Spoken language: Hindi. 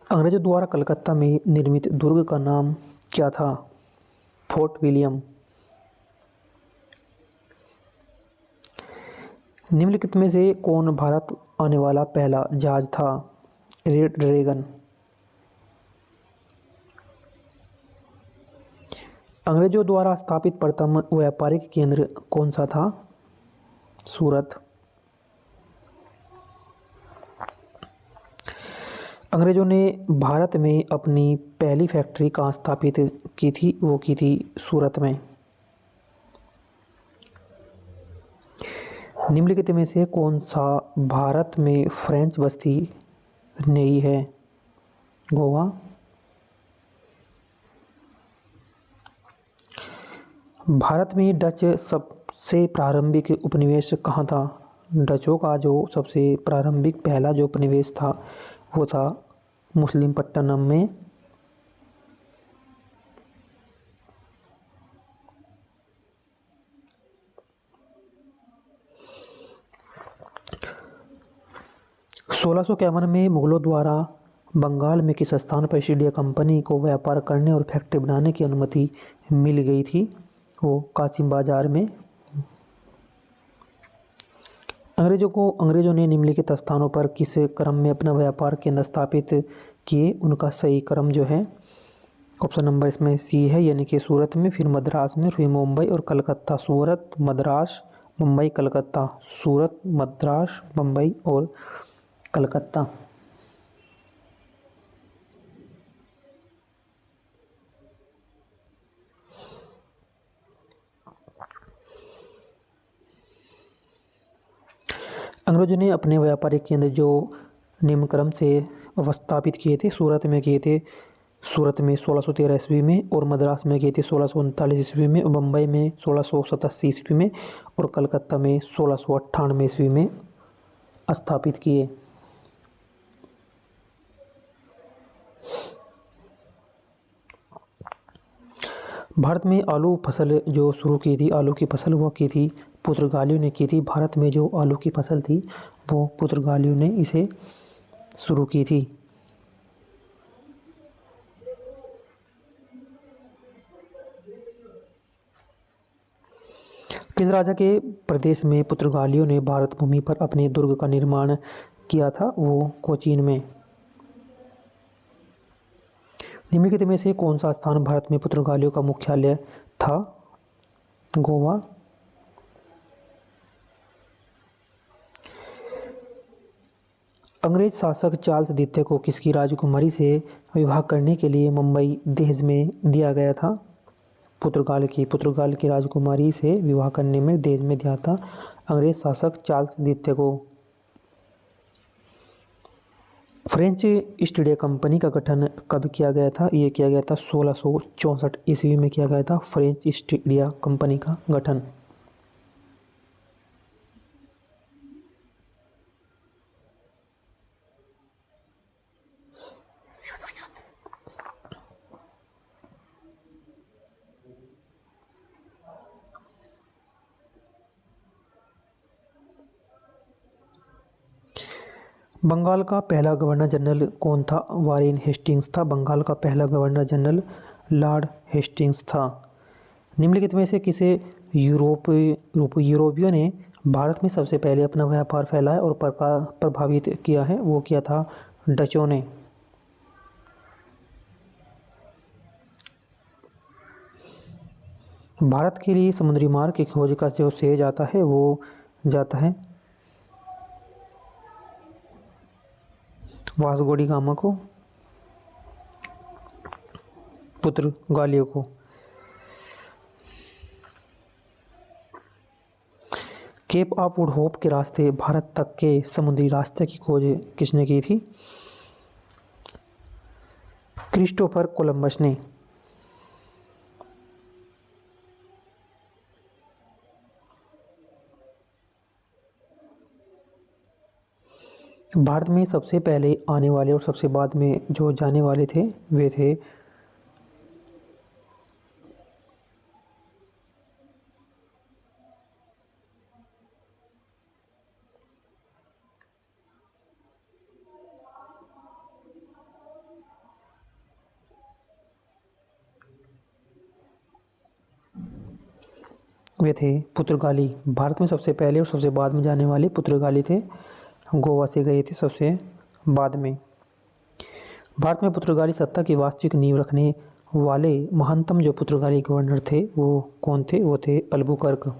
अंग्रेजों द्वारा कलकत्ता में निर्मित दुर्ग का नाम क्या था? Fort William. निम्नलिखित में से कौन भारत आने वाला पहला जहाज था? Red dragon. अंग्रेजों द्वारा स्थापित प्रथम व्यापारिक केंद्र कौन सा था? सूरत। अंग्रेजों ने भारत में अपनी पहली फैक्ट्री कहाँ स्थापित की थी? वो की थी सूरत में। निम्नलिखित में से कौन सा भारत में फ्रेंच बस्ती नहीं है? गोवा। भारत में डच सबसे प्रारंभिक उपनिवेश कहाँ था? डचों का जो सबसे प्रारंभिक पहला जो उपनिवेश था वो था मुसलिमपट्टनम में। सोलह सौ इक्यावन में मुगलों द्वारा बंगाल में किस स्थान पर ईस्ट इंडिया कंपनी को व्यापार करने और फैक्ट्री बनाने की अनुमति मिल गई थी? वो कासिम बाजार में। अंग्रेजों ने निम्नलिखित स्थानों पर किस क्रम में अपना व्यापार केंद्र स्थापित किए? उनका सही क्रम जो है ऑप्शन नंबर इसमें सी है, यानी कि सूरत में, फिर मद्रास में, फिर मुंबई और कलकत्ता। सूरत, मद्रास, मुंबई, कलकत्ता। सूरत, मद्रास, मुंबई और कलकत्ता। अंग्रेजों ने अपने व्यापारिक केंद्र जो निम्न क्रम से स्थापित किए थे, सूरत में किए थे, सूरत में 1613 ईस्वी में, और मद्रास में किए थे 1639 ईस्वी में, और मुंबई में 1687 ईस्वी में, और कलकत्ता में 1698 ईस्वी में स्थापित किए। भारत में आलू फसल जो शुरू की थी, आलू की फसल वो की थी पुर्तगालियों ने की थी। भारत में जो आलू की फसल थी वो पुर्तगालियों ने इसे शुरू की थी। किस राजा के प्रदेश में पुर्तगालियों ने भारत भूमि पर अपने दुर्ग का निर्माण किया था? वो कोचीन में। निम्नलिखित में से कौन सा स्थान भारत में पुर्तगालियों का मुख्यालय था? गोवा। अंग्रेज शासक चार्ल्स द्वितीय को किसकी राजकुमारी से विवाह करने के लिए मुंबई दहेज में दिया गया था? पुर्तगाल की राजकुमारी से विवाह करने में दहेज में दिया था अंग्रेज शासक चार्ल्स द्वितीय को। फ्रेंच ईस्ट इंडिया कंपनी का गठन कब किया गया था? ये किया गया था 1664 ईस्वी में किया गया था फ्रेंच ईस्ट इंडिया कंपनी का गठन। बंगाल का पहला गवर्नर जनरल कौन था? वारेन हेस्टिंग्स था। बंगाल का पहला गवर्नर जनरल लॉर्ड हेस्टिंग्स था। निम्नलिखित में से किसे यूरोपियों ने भारत में सबसे पहले अपना व्यापार फैलाया और प्रभावित किया है? वो किया था डचों ने। भारत के लिए समुद्री मार्ग की खोज का जो श्रेय जाता है वो जाता है वास्को डी गामा को, पुर्तगालियों को। केप ऑफ गुड होप के रास्ते भारत तक के समुद्री रास्ते की खोज किसने की थी? क्रिस्टोफर कोलंबस ने। भारत में सबसे पहले आने वाले और सबसे बाद में जो जाने वाले थे वे थे वे थे पुर्तगाली। भारत में सबसे पहले और सबसे बाद में जाने वाले पुर्तगाली थे। गोवा से गए थे सबसे बाद में। भारत में पुर्तगाली सत्ता की वास्तविक नींव रखने वाले महानतम जो पुर्तगाली गवर्नर थे वो कौन थे? वो थे अल्बुकर्क।